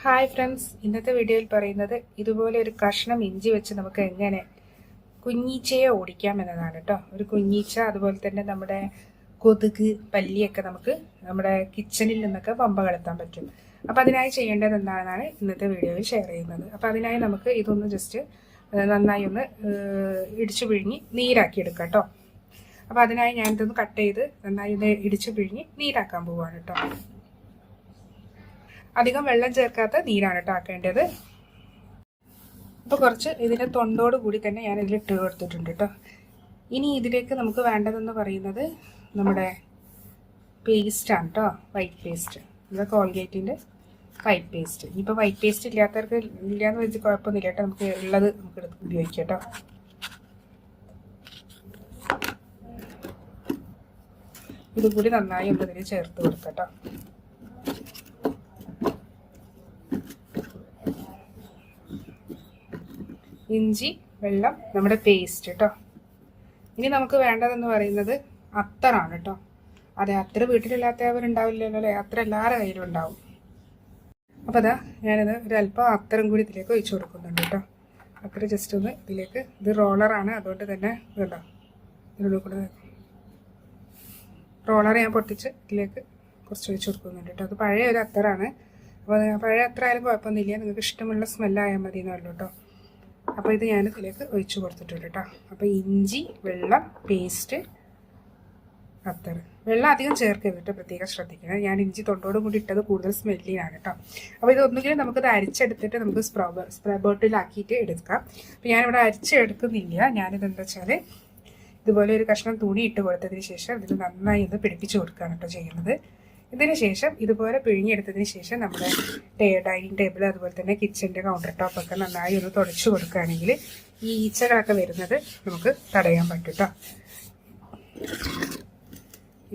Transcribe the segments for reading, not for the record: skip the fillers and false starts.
Hi friends, ഇന്നത്തെ വീഡിയോയിൽ പറയുന്നത് ഇതുപോലെ ഒരു കഷ്ണം ഇഞ്ചി വെച്ച് നമുക്ക് എങ്ങനെ കുഞ്ഞീച്ചയെ ഓടിക്കാം എന്നതാണ് കേട്ടോ. ഒരു കുഞ്ഞീച്ച, അതുപോലെ തന്നെ നമ്മുടെ കൊതുക്, പല്ലിയൊക്കെ നമുക്ക് നമ്മുടെ കിച്ചണിൽ നിന്നൊക്കെ പമ്പ കളത്താൻ പറ്റും. അപ്പോൾ അതിനായി ചെയ്യേണ്ടത് എന്താണെന്നാണ് ഇന്നത്തെ വീഡിയോയിൽ ഷെയർ ചെയ്യുന്നത്. അപ്പോൾ അതിനായി നമുക്ക് ഇതൊന്ന് ജസ്റ്റ് നന്നായി ഒന്ന് ഇടിച്ചു പിഴിഞ്ഞ് നീരാക്കി എടുക്കാം കേട്ടോ. അപ്പോൾ അതിനായി ഞാനിതൊന്ന് കട്ട് ചെയ്ത് നന്നായി ഒന്ന് ഇടിച്ചു പിഴിഞ്ഞ് നീരാക്കാൻ പോവുകയാണ് കേട്ടോ. അധികം വെള്ളം ചേർക്കാത്ത നീരാണ് കേട്ടോ ആക്കേണ്ടത്. അപ്പോൾ കുറച്ച് ഇതിൻ്റെ തൊണ്ടോട് കൂടി തന്നെ ഞാൻ ഇതിൽ ഇട്ട് കൊടുത്തിട്ടുണ്ട് കേട്ടോ. ഇനി ഇതിലേക്ക് നമുക്ക് വേണ്ടതെന്ന് പറയുന്നത് നമ്മുടെ പേസ്റ്റാണ് കേട്ടോ, വൈറ്റ് പേസ്റ്റ്. നമ്മുടെ കോൾഗേറ്റിൻ്റെ വൈറ്റ് പേസ്റ്റ്. ഇപ്പോൾ വൈറ്റ് പേസ്റ്റ് ഇല്ലാത്തവർക്ക് ഇല്ലയെന്ന് വെച്ച് കുഴപ്പമൊന്നുമില്ല കേട്ടോ, നമുക്ക് ഉള്ളത് നമുക്ക് ഉപയോഗിക്കാം കേട്ടോ. ഇതുകൂടി നന്നായി ഒന്ന് ഇതിൽ ചേർത്ത് കൊടുക്കാം കേട്ടോ. ഇഞ്ചി, വെള്ളം, നമ്മുടെ പേസ്റ്റ് കേട്ടോ. ഇനി നമുക്ക് വേണ്ടതെന്ന് പറയുന്നത് അത്തറാണ് കേട്ടോ. അതെ, അത്ര വീട്ടിലില്ലാത്തവരുണ്ടാവില്ലല്ലോ അല്ലേ, അത്ര എല്ലാവരുടെ കയ്യിലും ഉണ്ടാവും. അപ്പോൾ അതാ ഞാനിത് ഒരല്പം അത്തറും കൂടി ഇതിലേക്ക് ഒഴിച്ചു കൊടുക്കുന്നുണ്ട് കേട്ടോ. അത്ര ജസ്റ്റ് ഒന്ന് ഇതിലേക്ക്, ഇത് റോളറാണ് അതുകൊണ്ട് തന്നെ ഇതുണ്ടോ, ഇതിനുള്ളിൽ കൂടെ റോളർ ഞാൻ പൊട്ടിച്ച് ഇതിലേക്ക് കുറച്ച് ഒഴിച്ചു കൊടുക്കുന്നുണ്ട് കേട്ടോ. അത് പഴയ ഒരു അത്തറാണ്. അപ്പോൾ പഴയ അത്ര ആയാലും കുഴപ്പമൊന്നുമില്ല, നിങ്ങൾക്ക് ഇഷ്ടമുള്ള സ്മെല്ലായാൽ മതി എന്നല്ലോ കേട്ടോ. അപ്പോൾ ഇത് ഞാൻ ഇതിലേക്ക് ഒഴിച്ചു കൊടുത്തിട്ടുണ്ട് കേട്ടോ. അപ്പോൾ ഇഞ്ചി, വെള്ളം, പേസ്റ്റ്, അത്തർ. വെള്ളം അധികം ചേർക്കരുത് കേട്ടോ, പ്രത്യേകം ശ്രദ്ധിക്കണം. ഞാൻ ഇഞ്ചി തൊണ്ടോട് കൂടി ഇട്ടത് കൂടുതൽ സ്മെല്ലിയാണ് കേട്ടോ. അപ്പോൾ ഇതൊന്നുകിലും നമുക്കിത് അരിച്ചെടുത്തിട്ട് നമുക്ക് സ്പ്രേ ബോട്ടിലാക്കിയിട്ട് എടുക്കാം. അപ്പോൾ ഞാനിവിടെ അരിച്ചെടുക്കുന്നില്ല. ഞാനിത് എന്താ വെച്ചാൽ ഇതുപോലെ ഒരു കഷ്ണം തുണി ഇട്ട് കൊടുത്തതിന് ശേഷം ഇതിൽ നന്നായി ഒന്ന് പിടിപ്പിച്ച് കൊടുക്കുകയാണ് കേട്ടോ ചെയ്യുന്നത്. ഇതിന് ശേഷം ഇതുപോലെ പിഴിഞ്ഞെടുത്തതിന് ശേഷം നമ്മുടെ ഡൈനിങ് ടേബിൾ, അതുപോലെ തന്നെ കിച്ചൻ്റെ കൗണ്ടർ ടോപ്പൊക്കെ നന്നായി ഒന്ന് തുടച്ചു കൊടുക്കുകയാണെങ്കിൽ ഈ ഈച്ചകളൊക്കെ വരുന്നത് നമുക്ക് തടയാൻ പറ്റും കേട്ടോ.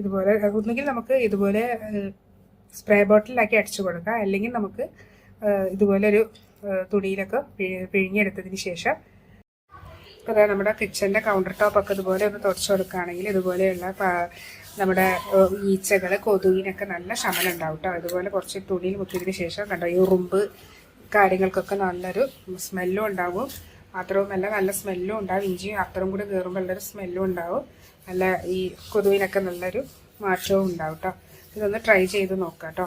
ഇതുപോലെ ഒന്നുകിൽ നമുക്ക് ഇതുപോലെ സ്പ്രേ ബോട്ടിലാക്കി അടിച്ചു കൊടുക്കാം, അല്ലെങ്കിൽ നമുക്ക് ഇതുപോലെ ഒരു തുണിയിലൊക്കെ പിഴിഞ്ഞെടുത്തതിന് ശേഷം ഇപ്പോൾ നമ്മുടെ കിച്ചൻ്റെ കൗണ്ടർ ടോപ്പൊക്കെ ഇതുപോലെ ഒന്ന് തുടച്ചു കൊടുക്കുകയാണെങ്കിൽ ഇതുപോലെയുള്ള നമ്മുടെ ഈച്ചകൾ, കൊതുകിനൊക്കെ നല്ല ശമനം ഉണ്ടാവും കേട്ടോ. ഇതുപോലെ കുറച്ച് തുണിയിൽ മുക്കിയതിന് ശേഷം കണ്ടോ, ഈ ഉറുമ്പ് കാര്യങ്ങൾക്കൊക്കെ നല്ലൊരു സ്മെല്ലും ഉണ്ടാവും. മാത്രവുമല്ല നല്ല സ്മെല്ലും ഉണ്ടാവും. ഇഞ്ചിയും അത്രയും കൂടി കയറുമ്പോൾ നല്ലൊരു സ്മെല്ലും ഉണ്ടാവും. നല്ല ഈ കൊതുകിനൊക്കെ നല്ലൊരു മാറ്റവും ഉണ്ടാവും കേട്ടോ. ഇതൊന്ന് ട്രൈ ചെയ്ത് നോക്കാം കേട്ടോ.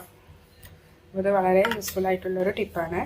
ഇത് വളരെ യൂസ്ഫുൾ ആയിട്ടുള്ളൊരു ടിപ്പാണ്.